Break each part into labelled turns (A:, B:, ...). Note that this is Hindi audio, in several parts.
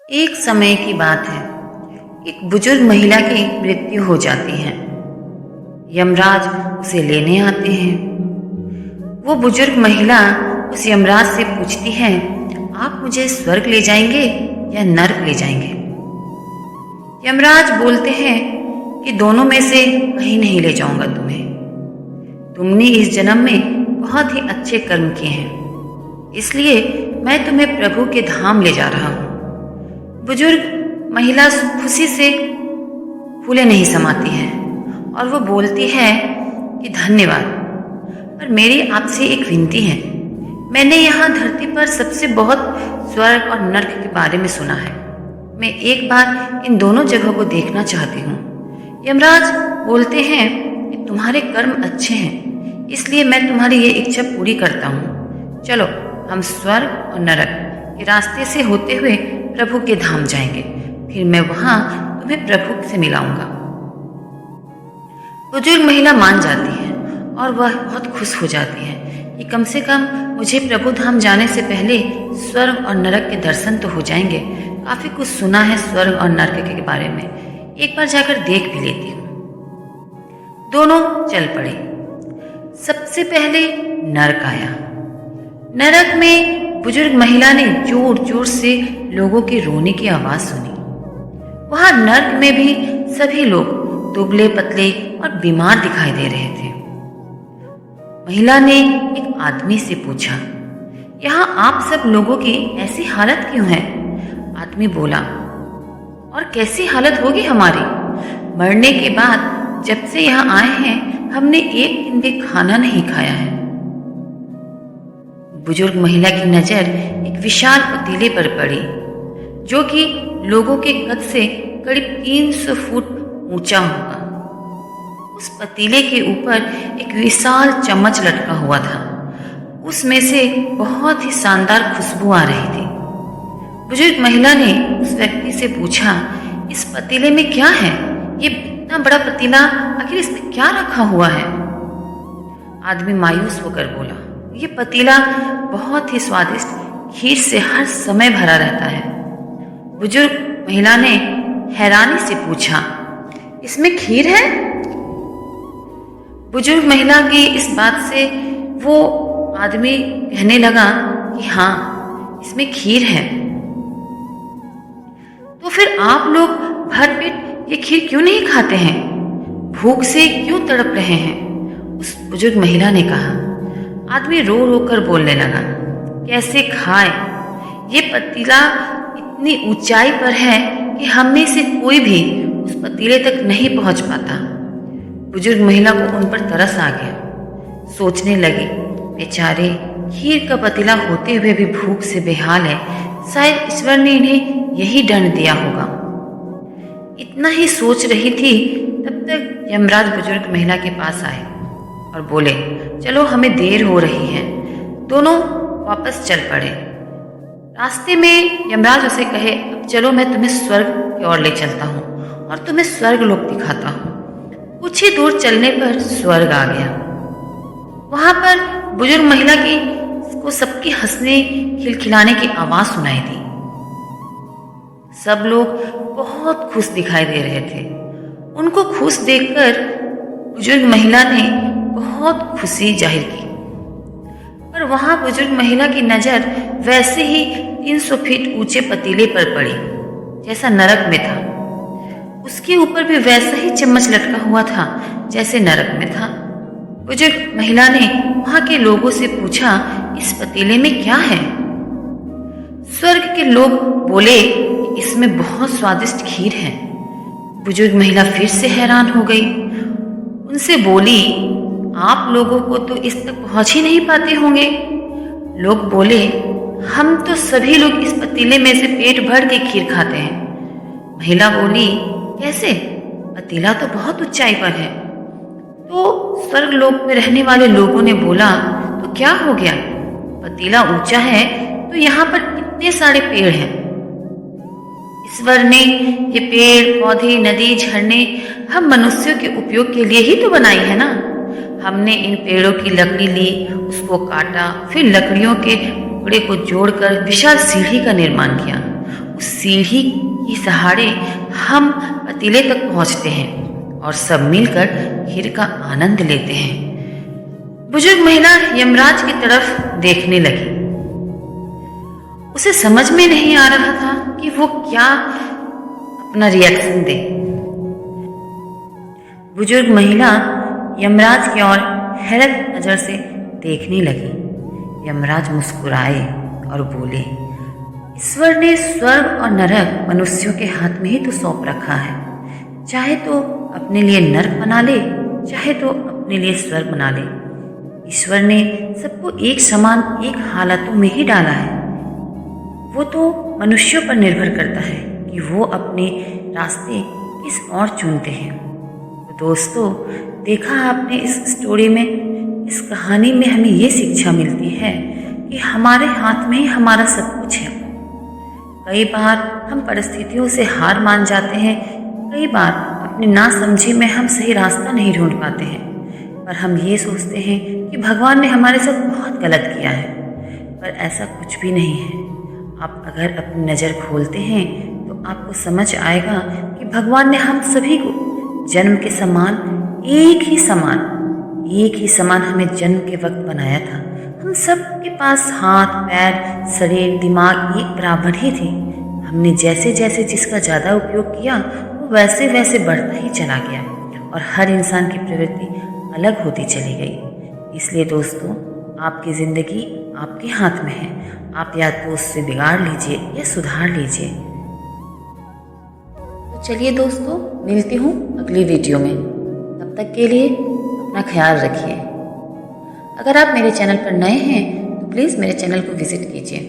A: एक समय की बात है। एक बुजुर्ग महिला की मृत्यु हो जाती है। यमराज उसे लेने आते हैं। वो बुजुर्ग महिला उस यमराज से पूछती है, आप मुझे स्वर्ग ले जाएंगे या नर्क ले जाएंगे? यमराज बोलते हैं कि दोनों में से कहीं नहीं ले जाऊंगा तुम्हें। तुमने इस जन्म में बहुत ही अच्छे कर्म किए हैं, इसलिए मैं तुम्हें प्रभु के धाम ले जा रहा हूं। बुजुर्ग महिला खुशी से फूले नहीं समाती है और वो बोलती है कि धन्यवाद, पर मेरी आपसे एक विनती है। मैंने यहाँ धरती पर सबसे बहुत स्वर्ग और नर्क के बारे में सुना है। मैं एक बार इन दोनों जगहों को देखना चाहती हूँ। यमराज बोलते हैं कि तुम्हारे कर्म अच्छे हैं, इसलिए मैं तुम्हारी ये इच्छा पूरी करता हूँ। चलो हम स्वर्ग और नरक के रास्ते से होते हुए प्रभु के धाम जाएंगे, फिर मैं वहां तुम्हें प्रभु से मिलाऊंगा। बुजुर्ग महिला मान जाती है और वह बहुत खुश हो जाती है कि कम से कम मुझे प्रभु धाम जाने से पहले स्वर्ग और नरक के दर्शन तो हो जाएंगे। काफी कुछ सुना है स्वर्ग और नरक के बारे में, एक बार जाकर देख भी लेती हूँ। दोनों चल पड़े। सबसे पहले नरक आया। नरक में बुजुर्ग महिला ने जोर जोर से लोगों के रोने की आवाज सुनी। वहां नर्क में भी सभी लोग दुबले पतले और बीमार दिखाई दे रहे थे। महिला ने एक आदमी से पूछा, यहाँ आप सब लोगों की ऐसी हालत क्यों है? आदमी बोला, और कैसी हालत होगी हमारी? मरने के बाद जब से यहाँ आए हैं हमने एक दिन भी खाना नहीं खाया है। बुजुर्ग महिला की नजर एक विशाल पतीले पर पड़ी, जो कि लोगों के कद से करीब 300 फुट ऊंचा होगा। उस पतीले के ऊपर एक विशाल चम्मच लटका हुआ था। उसमें से बहुत ही शानदार खुशबू आ रही थी। बुजुर्ग महिला ने उस व्यक्ति से पूछा, इस पतीले में क्या है? ये इतना बड़ा पतीला, आखिर इसमें क्या रखा हुआ है? आदमी मायूस होकर बोला, ये पतीला बहुत ही स्वादिष्ट खीर से हर समय भरा रहता है। बुजुर्ग महिला ने हैरानी से पूछा, इसमें खीर है? बुजुर्ग महिला की इस बात से वो आदमी कहने लगा कि हाँ, इसमें खीर है। तो फिर आप लोग भर पेट ये खीर क्यों नहीं खाते हैं? भूख से क्यों तड़प रहे हैं? उस बुजुर्ग महिला ने कहा। आदमी रो रो कर बोलने लगा, कैसे खाए? ये पतीला इतनी ऊंचाई पर है कि हम में से कोई भी उस पतीले तक नहीं पहुंच पाता। बुजुर्ग महिला को उन पर तरस आ गया। सोचने लगी, बेचारे खीर का पतीला होते हुए भी भूख से बेहाल है, शायद ईश्वर ने इन्हें यही दंड दिया होगा। इतना ही सोच रही थी, तब तक यमराज बुजुर्ग महिला के पास आए और बोले, चलो हमें देर हो रही है। दोनों वापस चल पड़े। रास्ते में यमराज उसे कहे, अब चलो मैं तुम्हें स्वर्ग की ओर ले चलता हूँ और तुम्हें स्वर्ग लोक दिखाता हूँ। कुछ ही दूर चलने पर स्वर्ग आ गया। वहां पर बुजुर्ग महिला की को सबकी हंसने खिलखिलाने की आवाज सुनाई दी। सब लोग बहुत खुश दिखाई दे रहे थे। उनको खुश देखकर बुजुर्ग महिला ने बहुत खुशी जाहिर की, पर वहां बुजुर्ग महिला की नजर वैसे ही 300 फीट ऊंचे पतीले पर पड़ी जैसा नरक में था। उसके ऊपर भी वैसा ही चम्मच लटका हुआ था जैसे नरक में था। बुजुर्ग महिला ने वहां के लोगों से पूछा, इस पतीले में क्या है? स्वर्ग के लोग बोले, इसमें बहुत स्वादिष्ट खीर है। बुजुर्ग महिला फिर से हैरान हो गई। उनसे बोली, आप लोगों को तो इस तक पहुंच ही नहीं पाते होंगे। लोग बोले, हम तो सभी लोग इस पतीले में से पेट भर के खीर खाते हैं। महिला बोली, कैसे? पतीला तो बहुत ऊंचाई पर है। तो स्वर्ग लोक में रहने वाले लोगों ने बोला, तो क्या हो गया? पतीला ऊंचा है तो यहाँ पर इतने सारे पेड़ हैं। ईश्वर ने ये पेड़ पौधे नदी झरने हम मनुष्यों के उपयोग के लिए ही तो बनाई है ना। हमने इन पेड़ों की लकड़ी ली, उसको काटा, फिर लकड़ियों के टुकड़े को जोड़कर विशाल सीढ़ी का निर्माण किया। उस सीढ़ी के सहारे हम पतीले तक पहुंचते हैं और सब मिलकर खीर का आनंद लेते हैं। बुजुर्ग महिला यमराज की तरफ देखने लगी। उसे समझ में नहीं आ रहा था कि वो क्या अपना रिएक्शन दे। बुजुर्ग महिला यमराज की ओर हैरत नजर से देखने लगी। यमराज मुस्कुराए और बोले, ईश्वर ने स्वर्ग और नरक मनुष्यों के हाथ में ही तो सौंप रखा है। चाहे तो अपने लिए नरक बना ले, चाहे तो अपने लिए स्वर्ग बना ले। ईश्वर ने सबको एक समान एक हालतों में ही डाला है। वो तो मनुष्यों पर निर्भर करता है कि वो अपने रास्ते किस ओर चुनते हैं। तो दोस्तों, देखा आपने इस स्टोरी में, इस कहानी में हमें ये शिक्षा मिलती है कि हमारे हाथ में ही हमारा सब कुछ है। कई बार हम परिस्थितियों से हार मान जाते हैं, कई बार अपनी नासमझी में हम सही रास्ता नहीं ढूंढ पाते हैं, पर हम ये सोचते हैं कि भगवान ने हमारे साथ बहुत गलत किया है। पर ऐसा कुछ भी नहीं है। आप अगर अपनी नज़र खोलते हैं तो आपको समझ आएगा कि भगवान ने हम सभी को जन्म के समान एक ही समान हमें जन्म के वक्त बनाया था। हम सब के पास हाथ, पैर, शरीर, दिमाग एक बराबर ही थे। हमने जैसे जैसे जिसका ज़्यादा उपयोग किया वो वैसे वैसे बढ़ता ही चला गया और हर इंसान की प्रवृत्ति अलग होती चली गई। इसलिए दोस्तों, आपकी ज़िंदगी आपके हाथ में है। आप या तो उससे बिगाड़ लीजिए या सुधार लीजिए। तो चलिए दोस्तों, मिलती हूँ अगली वीडियो में। तब तक के लिए अपना ख्याल रखिए। अगर आप मेरे चैनल पर नए हैं तो प्लीज़ मेरे चैनल को विजिट कीजिए।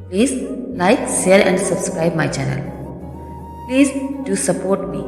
A: Please like, share and subscribe my channel. Please do support me.